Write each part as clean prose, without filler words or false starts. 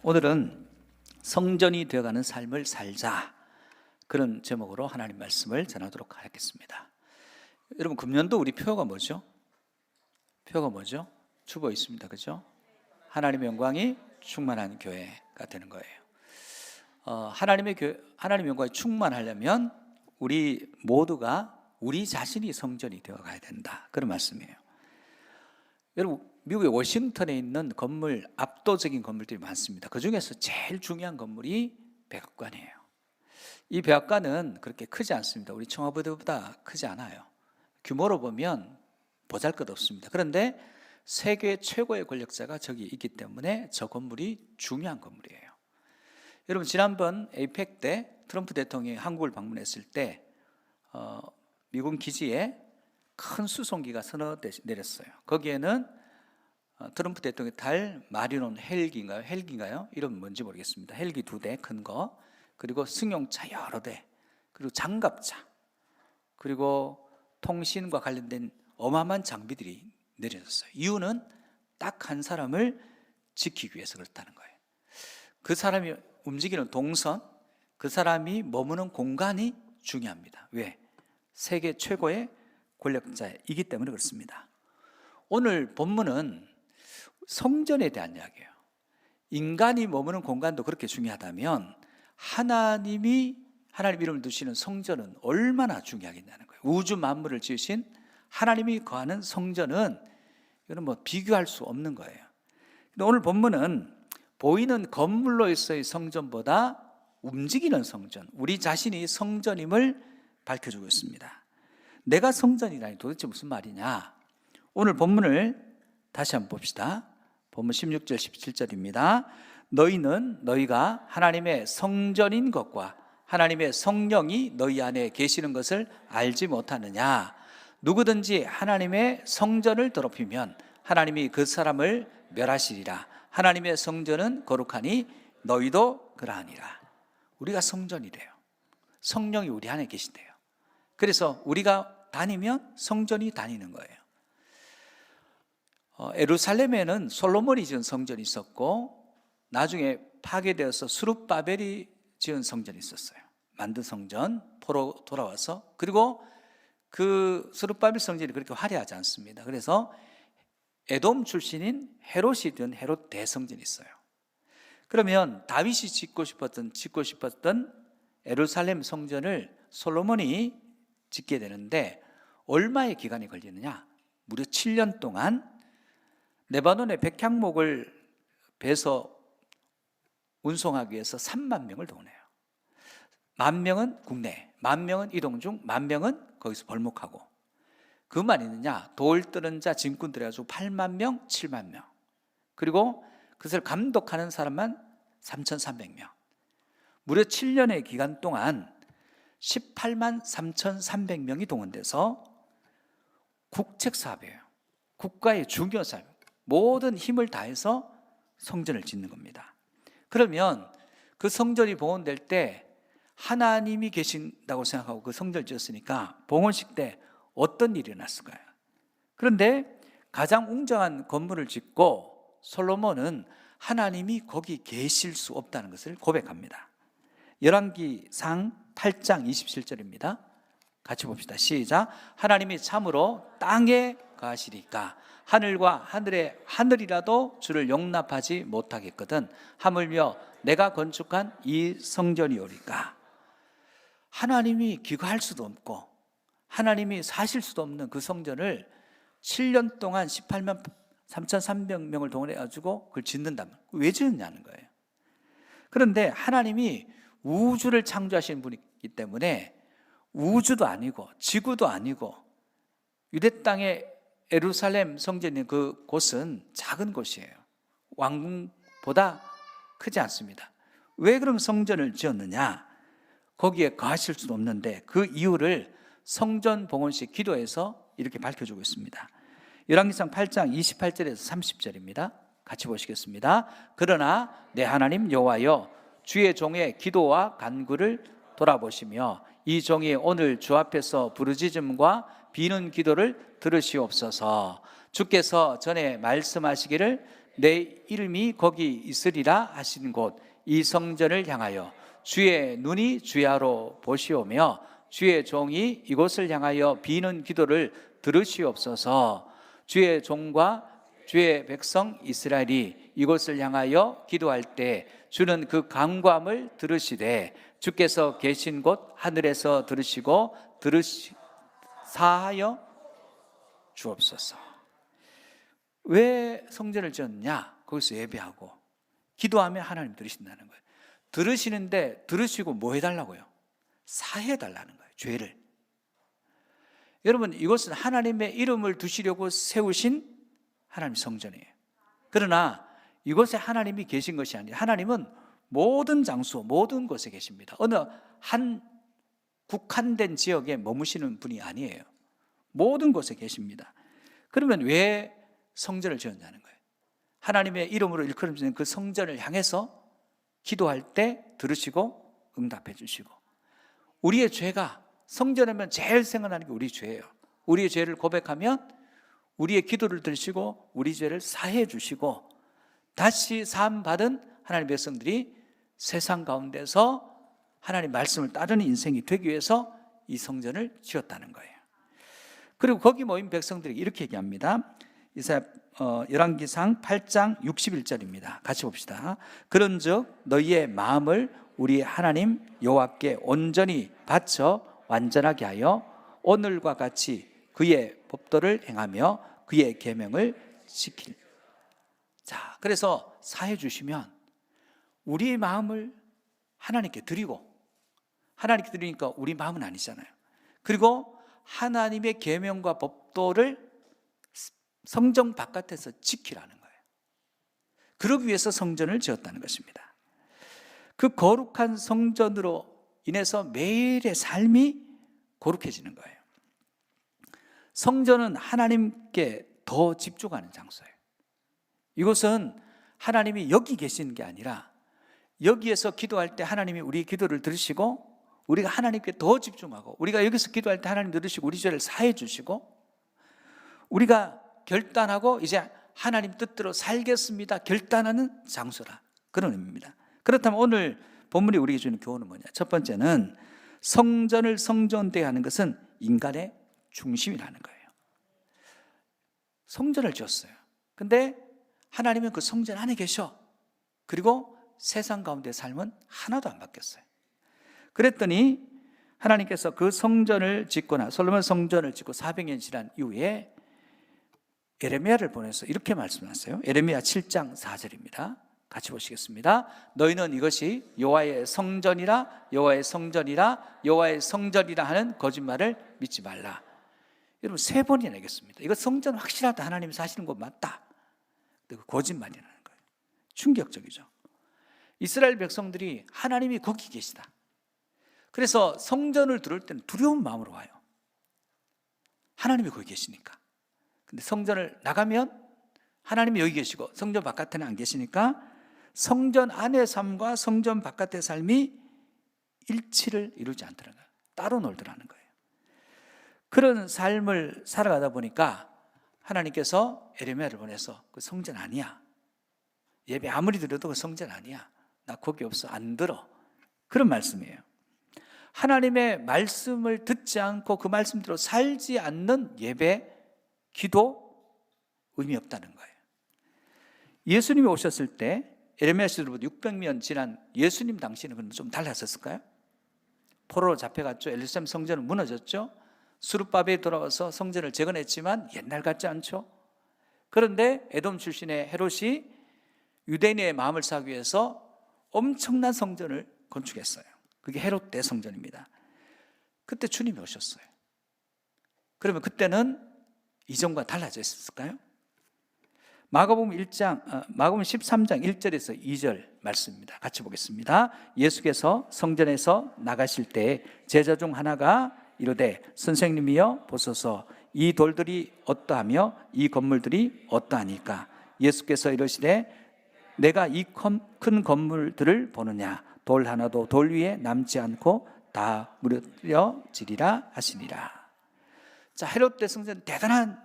오늘은 성전이 되어가는 삶을 살자, 그런 제목으로 하나님 말씀을 전하도록 하겠습니다. 여러분, 금년도 우리 표어가 뭐죠? 주보 있습니다. 그죠? 하나님의 영광이 충만한 교회가 되는 거예요. 하나님의 영광이 충만하려면 우리 모두가 우리 자신이 성전이 되어가야 된다, 그런 말씀이에요. 여러분, 미국의 워싱턴에 있는 건물, 압도적인 건물들이 많습니다. 그 중에서 제일 중요한 건물이 백악관이에요. 이 백악관은 그렇게 크지 않습니다. 우리 청와대보다 크지 않아요. 규모로 보면 보잘것없습니다. 그런데 세계 최고의 권력자가 저기 있기 때문에 저 건물이 중요한 건물이에요. 여러분, 지난번 에이펙 때 트럼프 대통령이 한국을 방문했을 때 미군 기지에 큰 수송기가 서너 대 내렸어요. 거기에는 트럼프 대통령의 달 마리론 헬기인가요? 이름 뭔지 모르겠습니다. 헬기 2대 큰 거, 그리고 승용차 여러 대, 그리고 장갑차, 그리고 통신과 관련된 어마어마한 장비들이 내려졌어요. 이유는 딱 한 사람을 지키기 위해서 그렇다는 거예요. 그 사람이 움직이는 동선, 그 사람이 머무는 공간이 중요합니다. 왜? 세계 최고의 권력자이기 때문에 그렇습니다. 오늘 본문은 성전에 대한 이야기예요. 인간이 머무는 공간도 그렇게 중요하다면 하나님 이름을 두시는 성전은 얼마나 중요하겠냐는 거예요. 우주 만물을 지으신 하나님이 거하는 성전은 이거는 비교할 수 없는 거예요. 근데 오늘 본문은 보이는 건물로서의 성전보다 움직이는 성전, 우리 자신이 성전임을 밝혀주고 있습니다. 내가 성전이라니 도대체 무슨 말이냐? 오늘 본문을 다시 한번 봅시다. 본문 16절 17절입니다. 너희가 하나님의 성전인 것과 하나님의 성령이 너희 안에 계시는 것을 알지 못하느냐? 누구든지 하나님의 성전을 더럽히면 하나님이 그 사람을 멸하시리라. 하나님의 성전은 거룩하니 너희도 그러하니라. 우리가 성전이래요. 성령이 우리 안에 계신대요. 그래서 우리가 다니면 성전이 다니는 거예요. 예루살렘에는 솔로몬이 지은 성전이 있었고, 나중에 파괴되어서 스룹바벨이 지은 성전이 있었어요. 만든 성전, 포로 돌아와서. 그리고 그 스룹바벨 성전이 그렇게 화려하지 않습니다. 그래서 에돔 출신인 헤롯이 든 헤롯 대성전이 있어요. 그러면 다윗이 짓고 싶었던 예루살렘 성전을 솔로몬이 짓게 되는데 얼마의 기간이 걸리느냐? 무려 7년 동안 레바논의 백향목을 베서 운송하기 위해서 3만 명을 동원해요. 10,000명은 국내, 10,000명은 이동 중, 10,000명은 거기서 벌목하고. 그만 있느냐? 돌 뜨는 자, 짐꾼들 해가지고 8만 명, 7만 명. 그리고 그것을 감독하는 사람만 3,300명. 무려 7년의 기간 동안 18만 3,300명이 동원돼서 국책 사업이에요. 국가의 중요 사업, 모든 힘을 다해서 성전을 짓는 겁니다. 그러면 그 성전이 봉헌될 때 하나님이 계신다고 생각하고 그 성전을 지었으니까 봉헌식 때 어떤 일이 일어났을까요? 그런데 가장 웅장한 건물을 짓고 솔로몬은 하나님이 거기 계실 수 없다는 것을 고백합니다. 열왕기상 8장 27절입니다. 같이 봅시다. 시작. 하나님이 참으로 땅에 거하시리까 하늘과 하늘이라도 주를 용납하지 못하겠거든 하물며 내가 건축한 이 성전이오리까. 하나님이 기거할 수도 없고 하나님이 사실 수도 없는 그 성전을 7년 동안 18만 3,300명을 동원해가지고 그걸 짓는다면 왜 짓느냐는 거예요. 그런데 하나님이 우주를 창조하신 분이기 때문에 우주도 아니고 지구도 아니고 유대 땅의 예루살렘 성전인 그 곳은 작은 곳이에요. 왕궁보다 크지 않습니다. 왜 그럼 성전을 지었느냐? 거기에 거하실 수도 없는데 그 이유를 성전 봉헌식 기도에서 이렇게 밝혀주고 있습니다. 열왕기상 8장 28절에서 30절입니다. 같이 보시겠습니다. 그러나 내 하나님 여호와여 주의 종의 기도와 간구를 돌아보시며 이 종이 오늘 주 앞에서 부르짖음과 비는 기도를 들으시옵소서. 주께서 전에 말씀하시기를 내 이름이 거기 있으리라 하신 곳 이 성전을 향하여 주의 눈이 주야로 보시오며 주의 종이 이곳을 향하여 비는 기도를 들으시옵소서. 주의 종과 주의 백성 이스라엘이 이곳을 향하여 기도할 때 주는 그 간구함을 들으시되 주께서 계신 곳 하늘에서 들으시고 사하여 주옵소서. 왜 성전을 지었냐? 거기서 예배하고 기도하면 하나님 들으신다는 거예요. 들으시는데 들으시고 뭐 해달라고요? 사해달라는 거예요. 죄를. 여러분, 이것은 하나님의 이름을 두시려고 세우신 하나님 성전이에요. 그러나 이곳에 하나님이 계신 것이 아니라 하나님은 모든 장소, 모든 곳에 계십니다. 어느 한 국한된 지역에 머무시는 분이 아니에요. 모든 곳에 계십니다. 그러면 왜 성전을 지었냐는 거예요. 하나님의 이름으로 일컬어지는 그 성전을 향해서 기도할 때 들으시고 응답해 주시고, 우리의 죄가, 성전하면 제일 생각나는 게 우리 죄예요. 우리의 죄를 고백하면 우리의 기도를 들으시고 우리 죄를 사해 주시고 다시 사함받은 하나님의 백성들이 세상 가운데서 하나님 말씀을 따르는 인생이 되기 위해서 이 성전을 지었다는 거예요. 그리고 거기 모인 백성들이 이렇게 얘기합니다. 이사야 열왕기상 8장 61절입니다. 같이 봅시다. 그런즉 너희의 마음을 우리 하나님 여호와께 온전히 바쳐 완전하게 하여 오늘과 같이 그의 법도를 행하며 그의 계명을 지킬. 자, 그래서 사해 주시면 우리의 마음을 하나님께 드리고, 하나님께 드리니까 우리 마음은 아니잖아요. 그리고 하나님의 계명과 법도를 성전 바깥에서 지키라는 거예요. 그러기 위해서 성전을 지었다는 것입니다. 그 거룩한 성전으로 인해서 매일의 삶이 거룩해지는 거예요. 성전은 하나님께 더 집중하는 장소예요. 이곳은 하나님이 여기 계시는 게 아니라 여기에서 기도할 때 하나님이 우리 기도를 들으시고 우리가 하나님께 더 집중하고, 우리가 여기서 기도할 때 하나님 들으시고 우리 죄를 사해 주시고, 우리가 결단하고 이제 하나님 뜻대로 살겠습니다 결단하는 장소라, 그런 의미입니다. 그렇다면 오늘 본문이 우리에게 주는 교훈은 뭐냐? 첫 번째는 성전을 성전되게 하는 것은 인간의 중심이라는 거예요. 성전을 지었어요. 근데 하나님은 그 성전 안에 계셔. 그리고 세상 가운데 삶은 하나도 안 바뀌었어요. 그랬더니 하나님께서 그 성전을 짓거나 솔로몬 성전을 짓고 400년 지난 이후에 에레미야를 보내서 이렇게 말씀하셨어요. 에레미야 7장 4절입니다. 같이 보시겠습니다. 너희는 이것이 여호와의 성전이라 여호와의 성전이라 여호와의 성전이라 하는 거짓말을 믿지 말라. 여러분, 3번이나 얘기했습니다. 이거 성전 확실하다, 하나님이 사시는 것 맞다. 근데 그 거짓말이라는 거예요. 충격적이죠. 이스라엘 백성들이 하나님이 거기 계시다. 그래서 성전을 들을 때는 두려운 마음으로 와요. 하나님이 거기 계시니까. 근데 성전을 나가면 하나님이 여기 계시고 성전 바깥에는 안 계시니까 성전 안의 삶과 성전 바깥의 삶이 일치를 이루지 않더라는 거예요. 따로 놀더라는 거예요. 그런 삶을 살아가다 보니까 하나님께서 에레미야를 보내서 그 성전 아니야, 예배 아무리 드려도 그 성전 아니야, 나 거기 없어, 안 들어, 그런 말씀이에요. 하나님의 말씀을 듣지 않고 그 말씀대로 살지 않는 예배, 기도, 의미 없다는 거예요. 예수님이 오셨을 때 에레미야 시대로부터 600년 지난 예수님 당시에는 그럼 좀 달랐었을까요? 포로로 잡혀갔죠. 예루살렘 성전은 무너졌죠. 수르바벨이 돌아와서 성전을 재건했지만 옛날 같지 않죠. 그런데 에돔 출신의 헤롯이 유대인의 마음을 사기 위해서 엄청난 성전을 건축했어요. 그게 헤롯 대성전입니다. 그때 주님이 오셨어요. 그러면 그때는 이전과 달라져 있었을까요? 마가복음 13장 1절에서 2절 말씀입니다. 같이 보겠습니다. 예수께서 성전에서 나가실 때 제자 중 하나가 이르되 선생님이여 보소서, 이 돌들이 어떠하며 이 건물들이 어떠하니까? 예수께서 이르시되 내가 이 큰 건물들을 보느냐? 돌 하나도 돌 위에 남지 않고 다 무너뜨려지리라 하시니라. 자, 헤롯 대성전은 대단한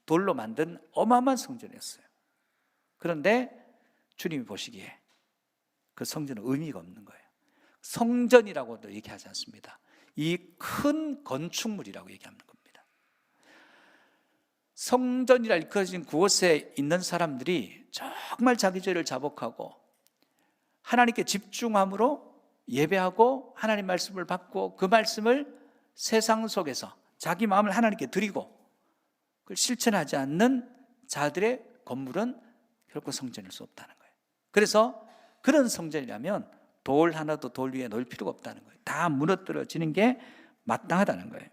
돌로 만든 어마어마한 성전이었어요. 그런데 주님이 보시기에 그 성전은 의미가 없는 거예요. 성전이라고도 얘기하지 않습니다. 이 큰 건축물이라고 얘기하는 겁니다. 성전이라 일컬어진 그곳에 있는 사람들이 정말 자기 죄를 자복하고 하나님께 집중함으로 예배하고 하나님 말씀을 받고 그 말씀을 세상 속에서 자기 마음을 하나님께 드리고 그걸 실천하지 않는 자들의 건물은 결코 성전일 수 없다는 거예요. 그래서 그런 성전이라면 돌 하나도 돌 위에 놓을 필요가 없다는 거예요. 다 무너뜨려지는 게 마땅하다는 거예요.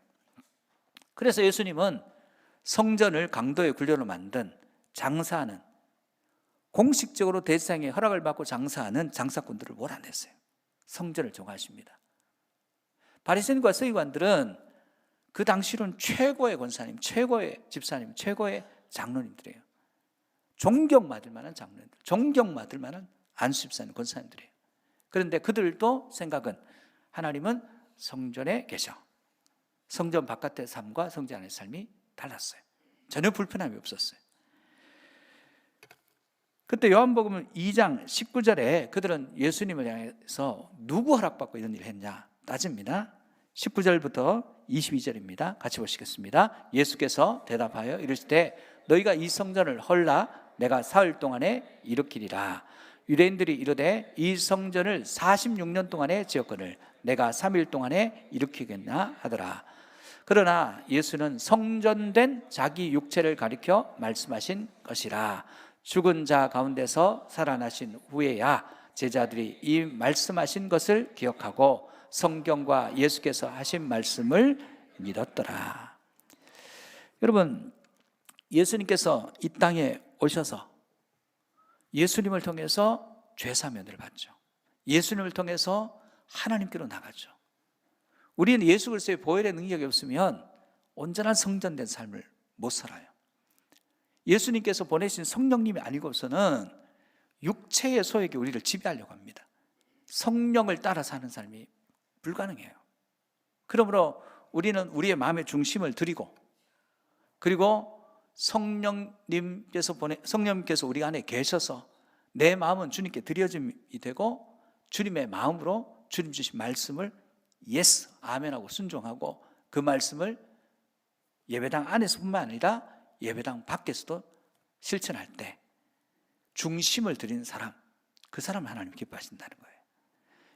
그래서 예수님은 성전을 강도의 굴려로 만든 장사하는, 공식적으로 대제사장의 허락을 받고 장사하는 장사꾼들을 몰아냈어요. 성전을 정하십니다. 바리새인과 서기관들은 그 당시로는 최고의 권사님, 최고의 집사님, 최고의 장로님들이에요. 존경받을 만한 장로님들, 존경받을 만한 안수집사님, 권사님들이에요. 그런데 그들도 생각은 하나님은 성전에 계셔. 성전 바깥의 삶과 성전 안의 삶이 달랐어요. 전혀 불편함이 없었어요. 그때 요한복음 2장 19절에 그들은 예수님을 향해서 누구 허락받고 이런 일을 했냐 따집니다. 19절부터 22절입니다. 같이 보시겠습니다. 예수께서 대답하여 이르시되 너희가 이 성전을 헐라 내가 사흘 동안에 일으키리라. 유대인들이 이르되 이 성전을 46년 동안에 지었거늘 내가 3일 동안에 일으키겠나 하더라. 그러나 예수는 성전된 자기 육체를 가리켜 말씀하신 것이라. 죽은 자 가운데서 살아나신 후에야 제자들이 이 말씀하신 것을 기억하고 성경과 예수께서 하신 말씀을 믿었더라. 여러분, 예수님께서 이 땅에 오셔서 예수님을 통해서 죄사면을 받죠. 예수님을 통해서 하나님께로 나가죠. 우리는 예수 그리스도의 보혈의 능력이 없으면 온전한 성전된 삶을 못 살아요. 예수님께서 보내신 성령님이 아니고서는 육체의 소욕이 우리를 지배하려고 합니다. 성령을 따라 사는 삶이 불가능해요. 그러므로 우리는 우리의 마음의 중심을 드리고, 그리고 성령님께서 우리 안에 계셔서 내 마음은 주님께 드려짐이 되고 주님의 마음으로 주님 주신 말씀을 예스, 아멘하고 순종하고 그 말씀을 예배당 안에서뿐만 아니라 예배당 밖에서도 실천할 때 중심을 드리는 사람, 그 사람 하나님 기뻐하신다는 거예요.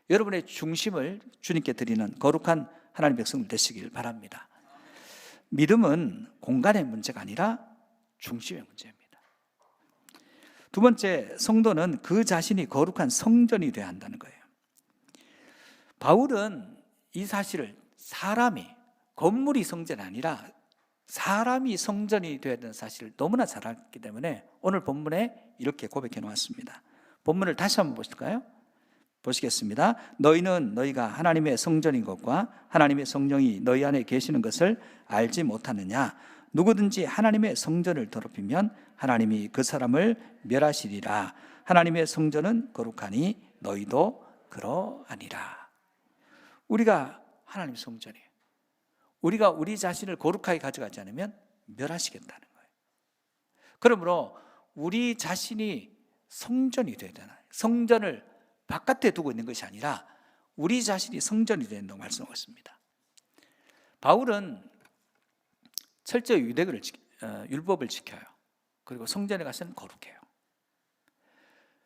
여러분의 중심을 주님께 드리는 거룩한 하나님 백성들 되시길 바랍니다. 믿음은 공간의 문제가 아니라 중심의 문제입니다. 두 번째, 성도는 그 자신이 거룩한 성전이 되어야 한다는 거예요. 바울은 이 사실을 사람이, 건물이 성전이 아니라 사람이 성전이 되어야 되는 사실을 너무나 잘 알기 때문에 오늘 본문에 이렇게 고백해 놓았습니다. 본문을 다시 한번 보실까요? 보시겠습니다. 너희는 너희가 하나님의 성전인 것과 하나님의 성령이 너희 안에 계시는 것을 알지 못하느냐? 누구든지 하나님의 성전을 더럽히면 하나님이 그 사람을 멸하시리라. 하나님의 성전은 거룩하니 너희도 그러하니라. 우리가 하나님의 성전이에요. 우리가 우리 자신을 거룩하게 가져가지 않으면 멸하시겠다는 거예요. 그러므로 우리 자신이 성전이 되어야 되나요? 성전을 바깥에 두고 있는 것이 아니라 우리 자신이 성전이 된다고 말씀하고 있습니다. 바울은 철저히 율법을 지켜요. 그리고 성전에 가서는 거룩해요.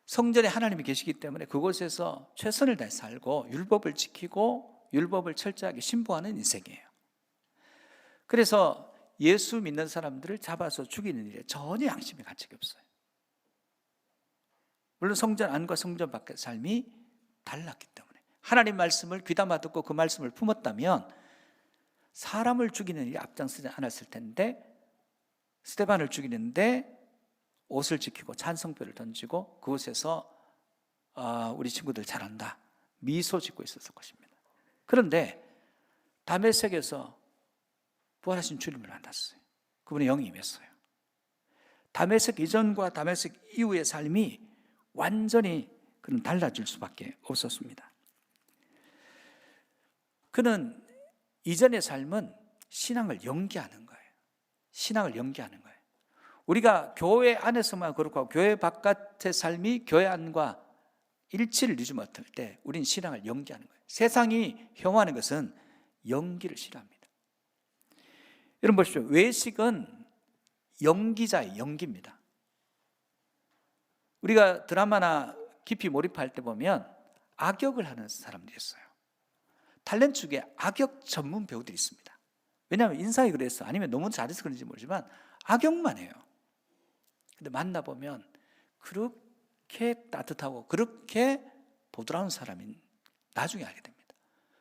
성전에 하나님이 계시기 때문에 그곳에서 최선을 다해 살고 율법을 지키고 율법을 철저하게 신봉하는 인생이에요. 그래서 예수 믿는 사람들을 잡아서 죽이는 일에 전혀 양심의 가책이 없어요. 물론 성전 안과 성전 밖의 삶이 달랐기 때문에 하나님 말씀을 귀담아 듣고 그 말씀을 품었다면 사람을 죽이는 일이 앞장서지 않았을 텐데, 스데반을 죽이는데 옷을 지키고 찬성표를 던지고 그곳에서 우리 친구들 잘한다 미소 짓고 있었을 것입니다. 그런데 다메섹에서 부활하신 주님을 만났어요. 그분의 영이 임했어요. 다메섹 이전과 다메섹 이후의 삶이 완전히 그는 달라질 수밖에 없었습니다. 그는 이전의 삶은 신앙을 연기하는 거예요. 신앙을 연기하는 거예요. 우리가 교회 안에서만 그렇고 교회 바깥의 삶이 교회 안과 일치를 이루지 못할 때 우리는 신앙을 연기하는 거예요. 세상이 혐오하는 것은 연기를 싫어합니다. 여러분 보십시오. 외식은 연기자의 연기입니다. 우리가 드라마나 깊이 몰입할 때 보면 악역을 하는 사람들이 있어요. 탤런트 중에 악역 전문 배우들이 있습니다. 왜냐하면 인상이 그래서 아니면 너무 잘해서 그런지 모르지만 악역만 해요. 근데 만나보면 그렇게 따뜻하고 그렇게 보드라운 사람인 나중에 알게 됩니다.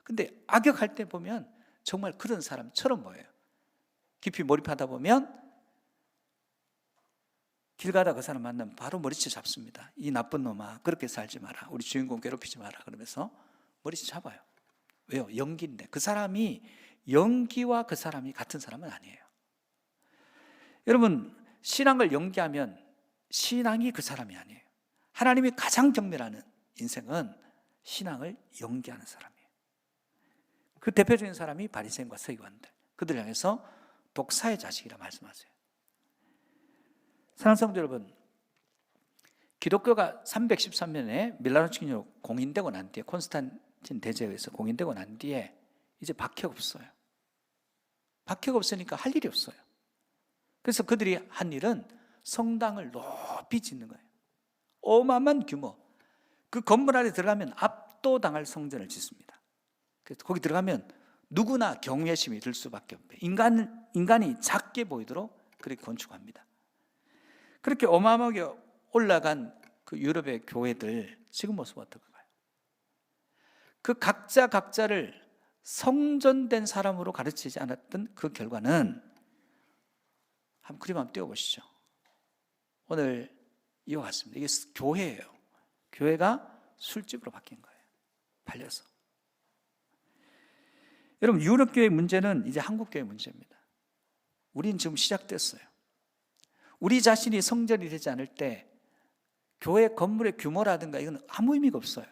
근데 악역할 때 보면 정말 그런 사람처럼 보여요. 깊이 몰입하다 보면 길 가다 그 사람 만나면 바로 머리채 잡습니다. 이 나쁜 놈아, 그렇게 살지 마라. 우리 주인공 괴롭히지 마라. 그러면서 머리채 잡아요. 왜요? 연기인데. 그 사람이 연기와 그 사람이 같은 사람은 아니에요. 여러분, 신앙을 연기하면 신앙이 그 사람이 아니에요. 하나님이 가장 경멸하는 인생은 신앙을 연기하는 사람이에요. 그 대표적인 사람이 바리새인과 서기관들. 그들을 향해서 독사의 자식이라 말씀하세요. 사랑하는 성도 여러분, 기독교가 313년에 밀라노 칙령으로 공인되고 난 뒤에, 콘스탄틴 대제에 의해서 공인되고 난 뒤에 이제 박해가 없어요. 박해가 없으니까 할 일이 없어요. 그래서 그들이 한 일은 성당을 높이 짓는 거예요. 어마어마한 규모. 그 건물 안에 들어가면 압도당할 성전을 짓습니다. 그래서 거기 들어가면 누구나 경외심이 들 수밖에 없어요. 인간이 작게 보이도록 그렇게 건축합니다. 그렇게 어마어마하게 올라간 그 유럽의 교회들 지금 모습 어떨까요? 그 각자를 성전된 사람으로 가르치지 않았던 그 결과는 한번 그림 한번 띄워보시죠. 오늘 이와 같습니다. 이게 교회예요. 교회가 술집으로 바뀐 거예요. 팔려서. 여러분, 유럽교회 문제는 이제 한국교회 문제입니다. 우리는 지금 시작됐어요. 우리 자신이 성전이 되지 않을 때 교회 건물의 규모라든가 이건 아무 의미가 없어요.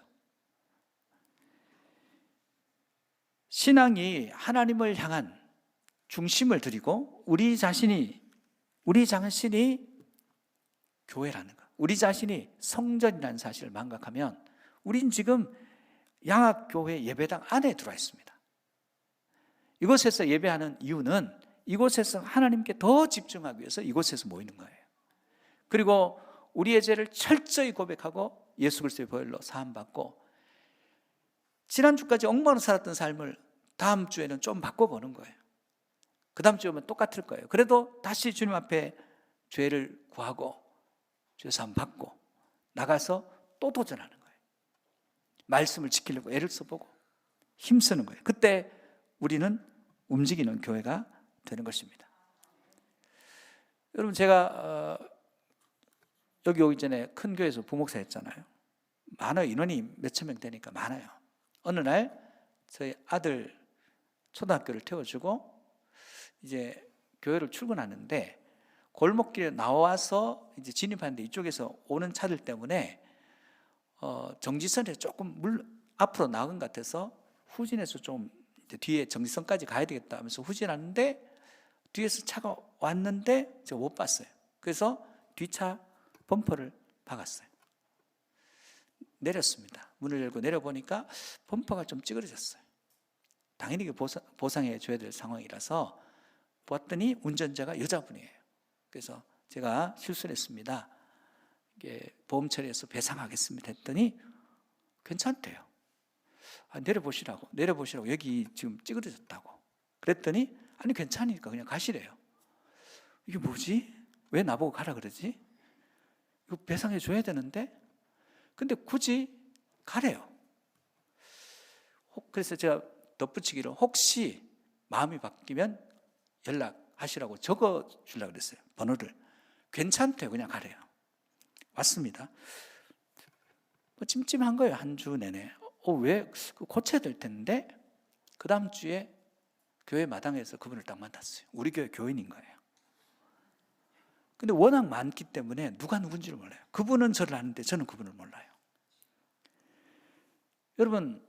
신앙이 하나님을 향한 중심을 드리고 우리 자신이 교회라는 것, 우리 자신이 성전이라는 사실을 망각하면 우린 지금 양학교회 예배당 안에 들어와 있습니다. 이곳에서 예배하는 이유는 이곳에서 하나님께 더 집중하기 위해서 이곳에서 모이는 거예요. 그리고 우리의 죄를 철저히 고백하고 예수 그리스도의 보혈로 사함받고 지난주까지 엉망으로 살았던 삶을 다음 주에는 좀 바꿔보는 거예요. 그 다음 주에 오면 똑같을 거예요. 그래도 다시 주님 앞에 죄를 구하고 죄 사함 받고 나가서 또 도전하는 거예요. 말씀을 지키려고 애를 써보고 힘쓰는 거예요. 그때 우리는 움직이는 교회가 되는 것입니다. 여러분, 제가 여기 오기 전에 큰 교회에서 부목사 했잖아요. 많아요. 인원이 몇천 명 되니까 많아요. 어느 날 저희 아들 초등학교를 태워주고 이제 교회를 출근하는데 골목길에 나와서 이제 진입하는데 이쪽에서 오는 차들 때문에 정지선에 조금 앞으로 나간 것 같아서 후진해서 좀 뒤에 정지선까지 가야 되겠다 하면서 후진하는데 뒤에서 차가 왔는데 제가 못 봤어요. 그래서 뒷차 범퍼를 박았어요. 내렸습니다. 문을 열고 내려보니까 범퍼가 좀 찌그러졌어요. 당연히 보상해 줘야 될 상황이라서 보았더니 운전자가 여자분이에요. 그래서 제가 실수를 했습니다. 이게 보험 처리해서 배상하겠습니다 했더니 괜찮대요. 내려보시라고 여기 지금 찌그러졌다고 그랬더니 아니 괜찮으니까 그냥 가시래요. 이게 뭐지? 왜 나보고 가라 그러지? 이거 배상해 줘야 되는데 근데 굳이 가래요. 그래서 제가 덧붙이기로 혹시 마음이 바뀌면 연락하시라고 적어 주려고 그랬어요. 번호를. 괜찮대요. 그냥 가래요. 왔습니다. 찜찜한 거예요. 한 주 내내. 왜? 고쳐야 될 텐데 그 다음 주에 교회 마당에서 그분을 딱 만났어요. 우리 교회 교인인 거예요. 근데 워낙 많기 때문에 누가 누군지를 몰라요. 그분은 저를 아는데 저는 그분을 몰라요. 여러분,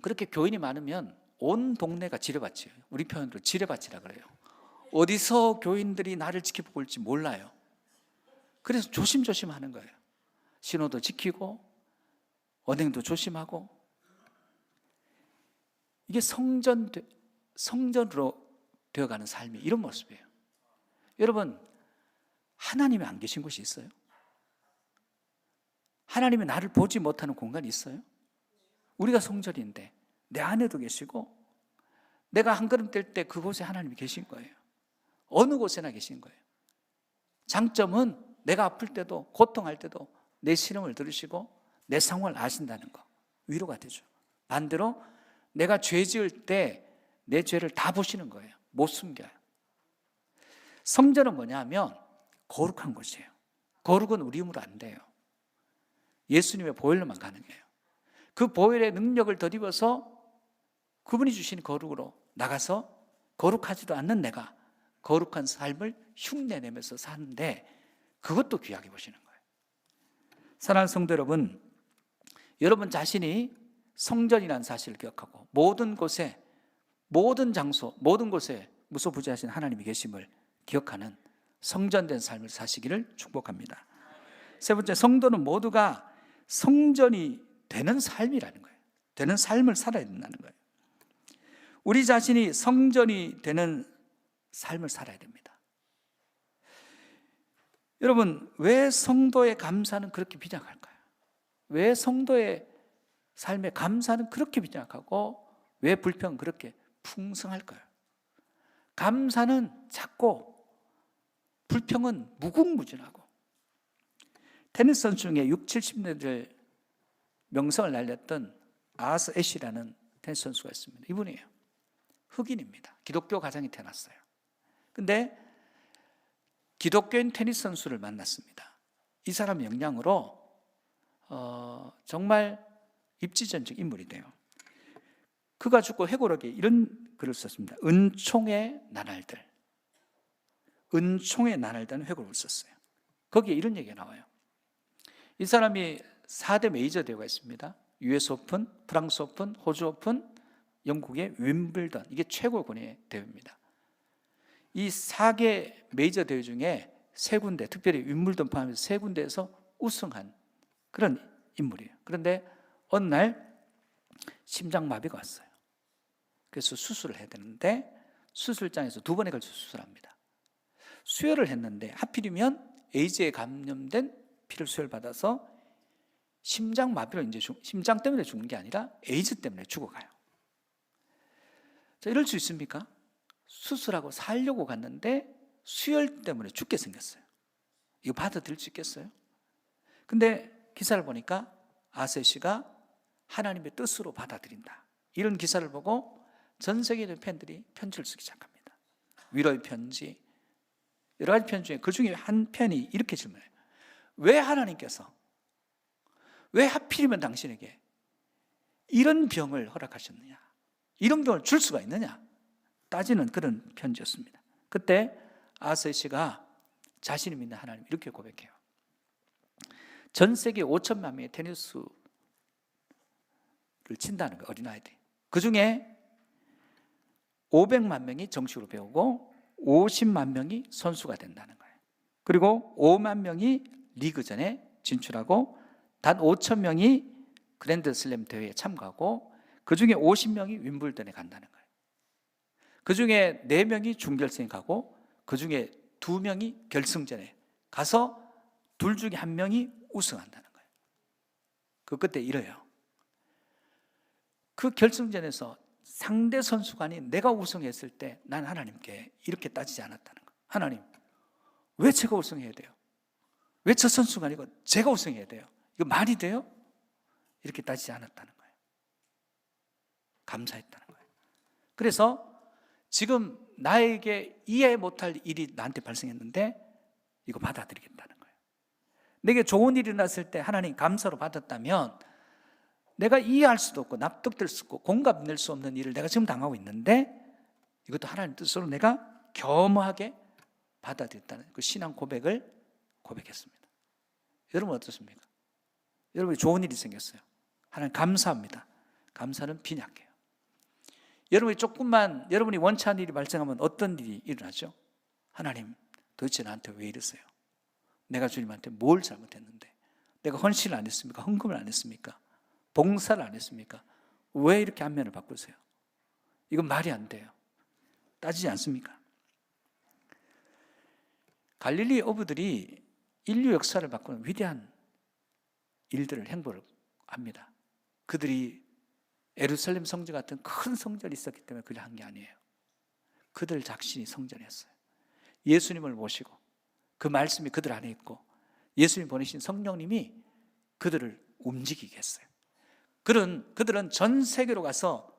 그렇게 교인이 많으면 온 동네가 지뢰밭이에요. 우리 표현으로 지뢰밭이라 그래요. 어디서 교인들이 나를 지켜보고 있을지 몰라요. 그래서 조심조심 하는 거예요. 신호도 지키고 언행도 조심하고. 이게 성전으로 되어가는 삶이 이런 모습이에요. 여러분, 하나님이 안 계신 곳이 있어요? 하나님이 나를 보지 못하는 공간이 있어요? 우리가 성전인데 내 안에도 계시고, 내가 한 걸음 뗄 때 그곳에 하나님이 계신 거예요. 어느 곳에나 계신 거예요. 장점은 내가 아플 때도 고통할 때도 내 신음을 들으시고 내 상황을 아신다는 거, 위로가 되죠. 반대로 내가 죄 지을 때 내 죄를 다 보시는 거예요. 못 숨겨요. 성전은 뭐냐면 거룩한 곳이에요. 거룩은 우리 힘으로 안 돼요. 예수님의 보혈로만 가능해요. 그 보혈의 능력을 덧입어서 그분이 주신 거룩으로 나가서 거룩하지도 않는 내가 거룩한 삶을 흉내내면서 사는데, 그것도 귀하게 보시는 거예요. 사랑하는 성도 여러분, 여러분 자신이 성전이라는 사실을 기억하고 모든 곳에, 모든 장소, 모든 곳에 무소부지하신 하나님이 계심을 기억하는 성전된 삶을 사시기를 축복합니다. 세 번째, 성도는 모두가 성전이 되는 삶이라는 거예요. 되는 삶을 살아야 된다는 거예요. 우리 자신이 성전이 되는 삶을 살아야 됩니다. 여러분, 왜 성도의 감사는 그렇게 빈약할까요? 왜 성도의 삶의 감사는 그렇게 빈약하고 왜 불평은 그렇게 풍성할까요? 감사는 작고 불평은 무궁무진하고. 테니스 선수 중에 60, 70년대를 명성을 날렸던 아스 애쉬라는 테니스 선수가 있습니다. 이분이에요. 흑인입니다. 기독교 가정에 태어났어요. 근데 기독교인 테니스 선수를 만났습니다. 이 사람 영향으로 정말 입지전적 인물이 돼요. 그가 죽고 회고록에 이런 글을 썼습니다. 은총의 나날들. 은총의 나날들은 회고록을 썼어요. 거기에 이런 얘기가 나와요. 이 사람이 4대 메이저 대회가 있습니다. US 오픈, 프랑스 오픈, 호주 오픈, 영국의 윈블던. 이게 최고 권위의 대회입니다. 이 4개 메이저 대회 중에 3군데, 특별히 윈블던 포함해서 3군데에서 우승한 그런 인물이에요. 그런데 어느 날 심장마비가 왔어요. 그래서 수술을 해야 되는데 수술장에서 2번에 걸쳐 수술합니다. 수혈을 했는데 하필이면 에이즈에 감염된 피를 수혈받아서 심장마비로 이제 심장 때문에 죽는 게 아니라 에이즈 때문에 죽어가요. 자, 이럴 수 있습니까? 수술하고 살려고 갔는데 수혈 때문에 죽게 생겼어요. 이거 받아들일 수 있겠어요? 근데 기사를 보니까 아세 씨가 하나님의 뜻으로 받아들인다, 이런 기사를 보고 전 세계의 팬들이 편지를 쓰기 시작합니다. 위로의 편지, 여러 가지 편지 중에 그 중에 한 편이 이렇게 질문해요. 왜 하나님께서, 왜 하필이면 당신에게 이런 병을 허락하셨느냐, 이런 병을 줄 수가 있느냐 따지는 그런 편지였습니다. 그때 아세 씨가 자신이 믿는 하나님 이렇게 고백해요. 전 세계 5천만 명의 테니스를 친다는 거예요, 어린아이들이. 그 중에 500만 명이 정식으로 배우고 50만 명이 선수가 된다는 거예요. 그리고 5만 명이 리그전에 진출하고 단 5천 명이 그랜드슬램 대회에 참가하고 그 중에 50명이 윈블던에 간다는 거예요. 그 중에 4명이 준결승에 가고 그 중에 2명이 결승전에 가서 둘 중에 1명이 우승한다는 거예요. 그 끝에 이래요. 그 결승전에서 상대 선수가 아닌 내가 우승했을 때 난 하나님께 이렇게 따지지 않았다는 거예요. 하나님, 왜 제가 우승해야 돼요? 왜 저 선수가 아니고 제가 우승해야 돼요? 이거 말이 돼요? 이렇게 따지지 않았다는 거예요. 감사했다는 거예요. 그래서 지금 나에게 이해 못할 일이 나한테 발생했는데 이거 받아들이겠다는 거예요. 내게 좋은 일이 났을 때 하나님 감사로 받았다면 내가 이해할 수도 없고 납득될 수 없고 공감될 수 없는 일을 내가 지금 당하고 있는데 이것도 하나님 뜻으로 내가 겸허하게 받아들였다는 그 신앙 고백을 고백했습니다. 여러분 어떻습니까? 여러분이 좋은 일이 생겼어요. 하나님 감사합니다. 감사는 빈약해요. 여러분이 조금만, 여러분이 원치 않은 일이 발생하면 어떤 일이 일어나죠? 하나님, 도대체 나한테 왜 이러세요? 내가 주님한테 뭘 잘못했는데, 내가 헌신을 안 했습니까? 헌금을 안 했습니까? 봉사를 안 했습니까? 왜 이렇게 안면을 바꾸세요? 이건 말이 안 돼요. 따지지 않습니까? 갈릴리 어부들이 인류 역사를 바꾸는 위대한 일들을, 행보를 합니다. 그들이 예루살렘 성전 같은 큰 성전이 있었기 때문에 그걸 한 게 아니에요. 그들 자신이 성전이었어요. 예수님을 모시고 그 말씀이 그들 안에 있고 예수님 보내신 성령님이 그들을 움직이게 했어요. 그들은 전 세계로 가서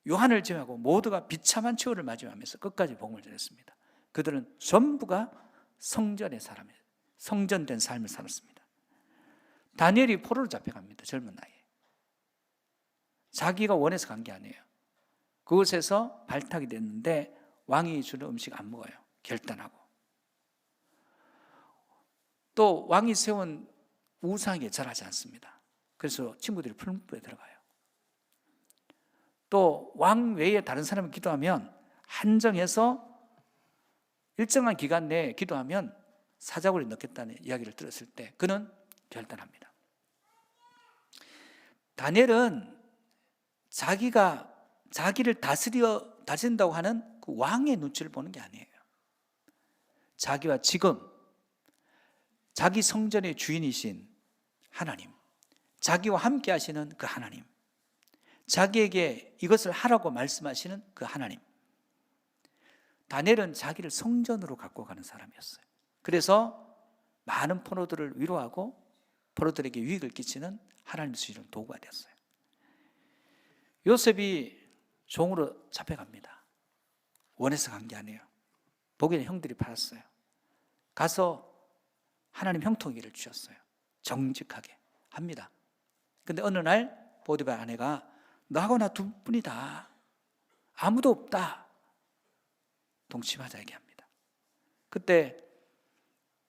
요한을 제외하고 모두가 비참한 최후를 맞이하면서 끝까지 복음을 전했습니다. 그들은 전부가 성전의 사람이에요. 성전된 삶을 살았습니다. 다니엘이 포로로 잡혀갑니다. 젊은 나이에. 자기가 원해서 간 게 아니에요. 그곳에서 발탁이 됐는데 왕이 주는 음식 안 먹어요. 결단하고. 또 왕이 세운 우상에 절하지 않습니다. 그래서 친구들이 풀무불에 들어가요. 또 왕 외에 다른 사람이 기도하면 한정해서 일정한 기간 내에 기도하면 사자굴에 넣겠다는 이야기를 들었을 때 그는 결단합니다. 다니엘은 자기를 다스린다고 하는 그 왕의 눈치를 보는 게 아니에요. 자기와 지금 자기 성전의 주인이신 하나님, 자기와 함께 하시는 그 하나님, 자기에게 이것을 하라고 말씀하시는 그 하나님. 다니엘은 자기를 성전으로 갖고 가는 사람이었어요. 그래서 많은 포로들을 위로하고 포로들에게 유익을 끼치는 하나님 주시는 도구가 되었어요. 요셉이 종으로 잡혀갑니다. 원해서 간 게 아니에요. 보기에는 형들이 팔았어요. 가서 하나님 형통일을 주셨어요. 정직하게 합니다. 근데 어느 날 보디발 아내가 너하고 나 두 분이다. 아무도 없다. 동침하자 얘기합니다. 그때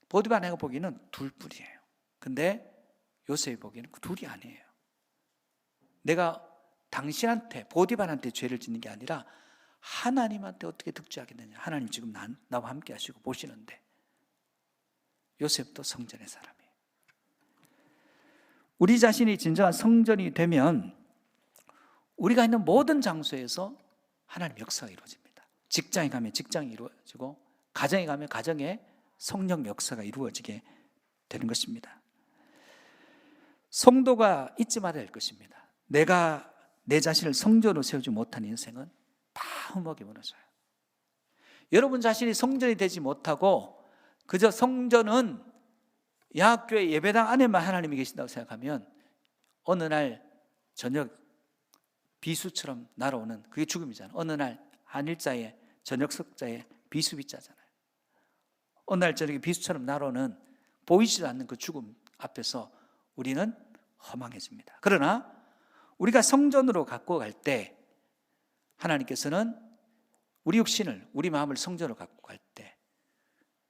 보디발 아내가 보기에는 둘뿐이에요. 근데 요셉이 보기에는 그 둘이 아니에요. 내가 당신한테, 보디발한테 죄를 짓는 게 아니라 하나님한테 어떻게 득죄하겠느냐. 하나님 지금 나와 함께 하시고 보시는데. 요셉도 성전의 사람이에요. 우리 자신이 진정한 성전이 되면 우리가 있는 모든 장소에서 하나님 역사가 이루어집니다. 직장에 가면 직장이 이루어지고, 가정에 가면 가정에 성령 역사가 이루어지게 되는 것입니다. 성도가 잊지 말아야 할 것입니다. 내가 내 자신을 성전으로 세우지 못한 인생은 다 흠하게 무너져요. 여러분 자신이 성전이 되지 못하고 그저 성전은 야학교의 예배당 안에만 하나님이 계신다고 생각하면 어느 날 저녁 비수처럼 날아오는, 그게 죽음이잖아요. 어느 날 한일자에 저녁 석자에 비수비자잖아요. 어느 날 저녁에 비수처럼 날아오는 보이지도 않는 그 죽음 앞에서 우리는 허망해집니다. 그러나 우리가 성전으로 갖고 갈 때 하나님께서는 우리 육신을, 우리 마음을 성전으로 갖고 갈 때,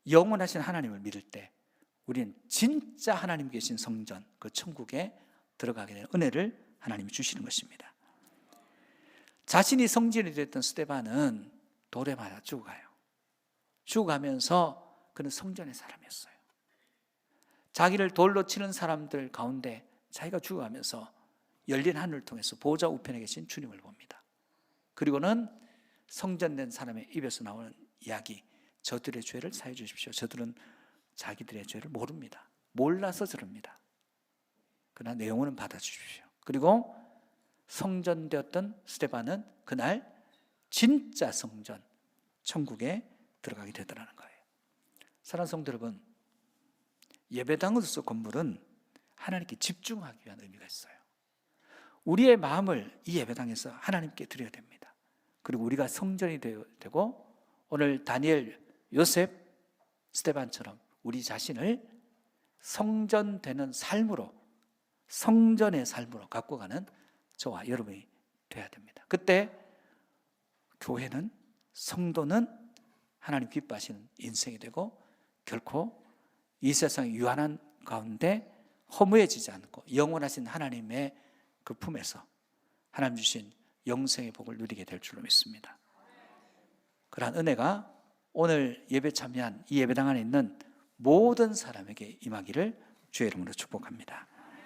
영원하신 하나님을 믿을 때 우리는 진짜 하나님 계신 성전, 그 천국에 들어가게 되는 은혜를 하나님이 주시는 것입니다. 자신이 성전이 됐던 스데반은 돌에 맞아 죽어가요. 죽어가면서 그는 성전의 사람이었어요. 자기를 돌로 치는 사람들 가운데 자기가 죽어가면서 열린 하늘을 통해서 보좌 우편에 계신 주님을 봅니다. 그리고는 성전된 사람의 입에서 나오는 이야기, 저들의 죄를 사해 주십시오. 저들은 자기들의 죄를 모릅니다. 몰라서 저럽니다. 그러나 내 영혼은 받아주십시오. 그리고 성전되었던 스데반은 그날 진짜 성전, 천국에 들어가게 되더라는 거예요. 사랑하는 성도 여러분, 예배당으로서 건물은 하나님께 집중하기 위한 의미가 있어요. 우리의 마음을 이 예배당에서 하나님께 드려야 됩니다. 그리고 우리가 성전이 되고 오늘 다니엘, 요셉, 스데반처럼 우리 자신을 성전되는 삶으로, 성전의 삶으로 갖고 가는 저와 여러분이 되어야 됩니다. 그때 교회는, 성도는 하나님 기뻐하시는 인생이 되고 결코 이 세상의 유한한 가운데 허무해지지 않고 영원하신 하나님의 그 품에서 하나님 주신 영생의 복을 누리게 될 줄로 믿습니다. 그러한 은혜가 오늘 예배 참여한 이 예배당 안에 있는 모든 사람에게 임하기를 주의 이름으로 축복합니다.